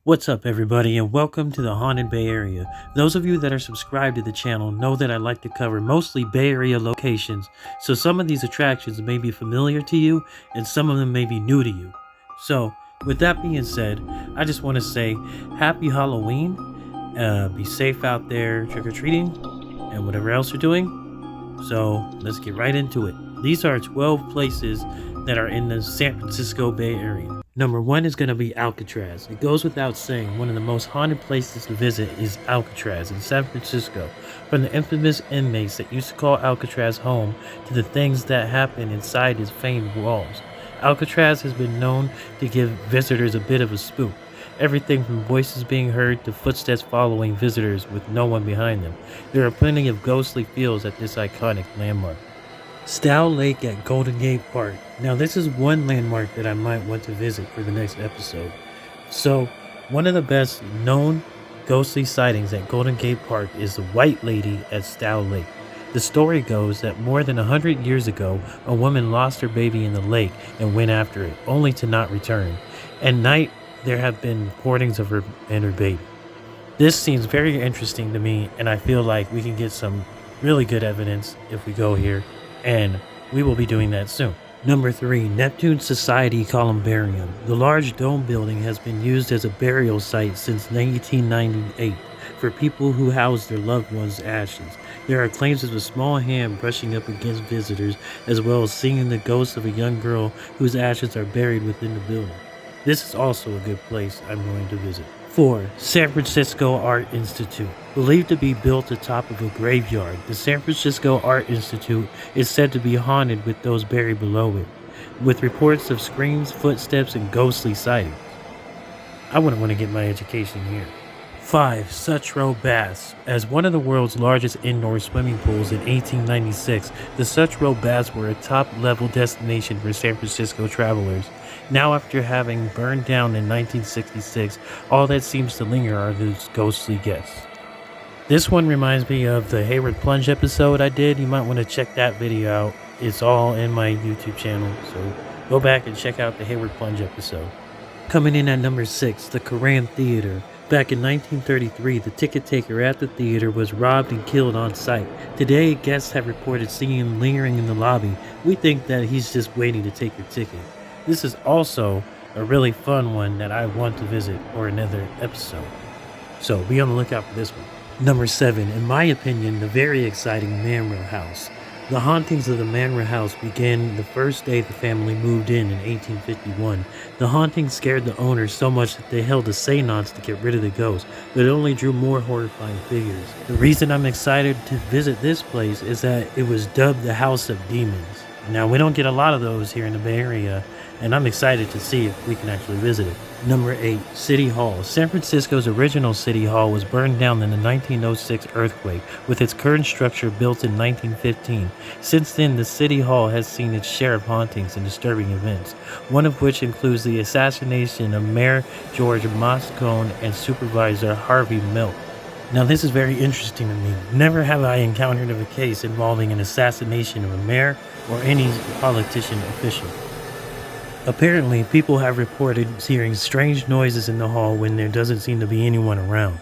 What's up everybody, and welcome to the Haunted Bay Area. Those of you that are subscribed to the channel know that I like to cover mostly Bay Area locations, so some of these attractions may be familiar to you and some of them may be new to you. So with that being said, I just want to say happy Halloween, be safe out there trick-or-treating and whatever else you're doing. So let's get right into it. These are 12 places that are in the San Francisco Bay Area. Number 1 is going to be Alcatraz. It goes without saying, one of the most haunted places to visit is Alcatraz in San Francisco. From the infamous inmates that used to call Alcatraz home to the things that happen inside its famed walls, Alcatraz has been known to give visitors a bit of a spook. Everything from voices being heard to footsteps following visitors with no one behind them. There are plenty of ghostly feels at this iconic landmark. STOW Lake at Golden Gate Park. Now this is one landmark that I might want to visit for the next episode. So, one of the best known ghostly sightings at Golden Gate Park is the White Lady at STOW Lake. The story goes that more than 100 years ago, a woman lost her baby in the lake and went after it, only to not return. At night, there have been reportings of her and her baby. This seems very interesting to me, and I feel like we can get some really good evidence if we go here, and we will be doing that soon. Number 3, Neptune Society Columbarium. The large dome building has been used as a burial site since 1998 for people who house their loved ones' ashes. There are claims of a small hand brushing up against visitors, as well as seeing the ghost of a young girl whose ashes are buried within the building. This is also a good place I'm going to visit. 4. San Francisco Art Institute. Believed to be built atop of a graveyard, the San Francisco Art Institute is said to be haunted with those buried below it, with reports of screams, footsteps, and ghostly sightings. I wouldn't want to get my education here. 5. SUTRO Baths. As one of the world's largest indoor swimming pools in 1896, the SUTRO Baths were a top-level destination for San Francisco travelers. Now, after having burned down in 1966, all that seems to linger are those ghostly guests. This one reminds me of the Hayward Plunge episode I did. You might want to check that video out. It's all in my YouTube channel, so go back and check out the Hayward Plunge episode. Coming in at number 6, the CURRAN Theater. Back in 1933, the ticket taker at the theater was robbed and killed on site. Today, guests have reported seeing him lingering in the lobby. We think that he's just waiting to take your ticket. This is also a really fun one that I want to visit for another episode, so be on the lookout for this one. Number 7, in my opinion, the very exciting MANROW house. The hauntings of the MANROW house began the first day the family moved in 1851. The haunting scared the owners so much that they held a seance to get rid of the ghosts, but it only drew more horrifying figures. The reason I'm excited to visit this place is that it was dubbed the House of Demons. Now, we don't get a lot of those here in the Bay Area, and I'm excited to see if we can actually visit it. Number 8, City Hall. San Francisco's original City Hall was burned down in the 1906 earthquake, with its current structure built in 1915. Since then, the City Hall has seen its share of hauntings and disturbing events, one of which includes the assassination of Mayor George Moscone and Supervisor Harvey Milk. Now, this is very interesting to me. Never have I encountered a case involving an assassination of a mayor or any politician official. Apparently, people have reported hearing strange noises in the hall when there doesn't seem to be anyone around.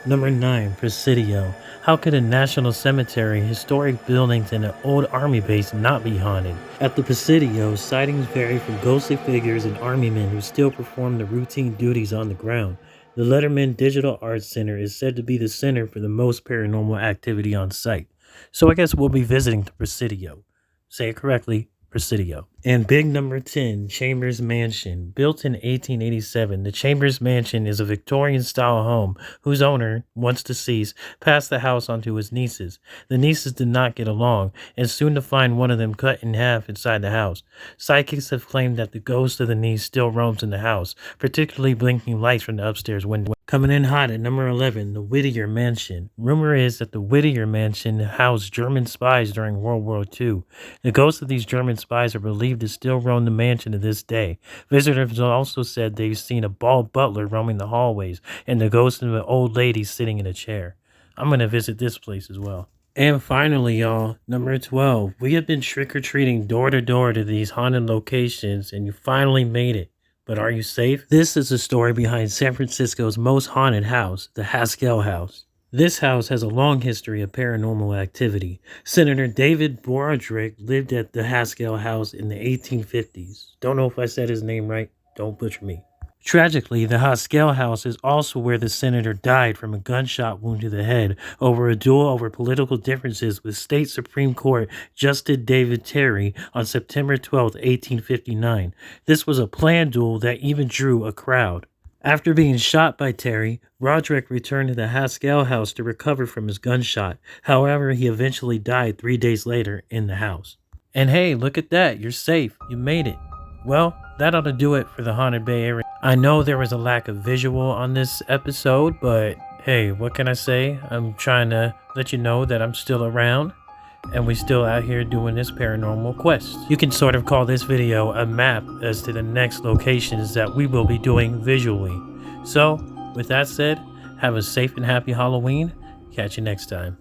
Number 9, Presidio. How could a national cemetery, historic buildings, and an old army base not be haunted? At the Presidio, sightings vary from ghostly figures and army men who still perform the routine duties on the ground. The Letterman Digital Arts Center is said to be the center for the most paranormal activity on site. So I guess we'll be visiting the Presidio. Say it correctly, Presidio. And big number 10, Chambers Mansion. Built in 1887, the Chambers Mansion is a Victorian-style home whose owner, once deceased, passed the house on to his nieces. The nieces did not get along, and soon to find one of them cut in half inside the house. Psychics have claimed that the ghost of the niece still roams in the house, particularly blinking lights from the upstairs window. Coming in hot at number 11, the Whittier Mansion. Rumor is that the Whittier Mansion housed German spies during World War II. The ghosts of these German spies are believed to still roam the mansion to this day. Visitors also said they've seen a bald butler roaming the hallways and the ghost of an old lady sitting in a chair. I'm going to visit this place as well. And finally, y'all, number 12. We have been trick-or-treating door to door to these haunted locations, and you finally made it. But are you safe? This is the story behind San Francisco's most haunted house, the Haskell House. This house has a long history of paranormal activity. Senator David Broderick lived at the Haskell House in the 1850s. Don't know if I said his name right. Don't butcher me. Tragically, the Haskell House is also where the senator died from a gunshot wound to the head over a duel over political differences with State Supreme Court Justice David Terry on September 12, 1859. This was a planned duel that even drew a crowd. After being shot by Terry, Broderick returned to the Haskell House to recover from his gunshot. However, he eventually died 3 days later in the house. And hey, look at that, you're safe, you made it. Well, that ought to do it for the Haunted Bay Area. I know there was a lack of visual on this episode, but hey, what can I say? I'm trying to let you know that I'm still around, and we still out here doing this paranormal quest. You can sort of call this video a map as to the next locations that we will be doing visually. So, with that said, have a safe and happy Halloween. Catch you next time.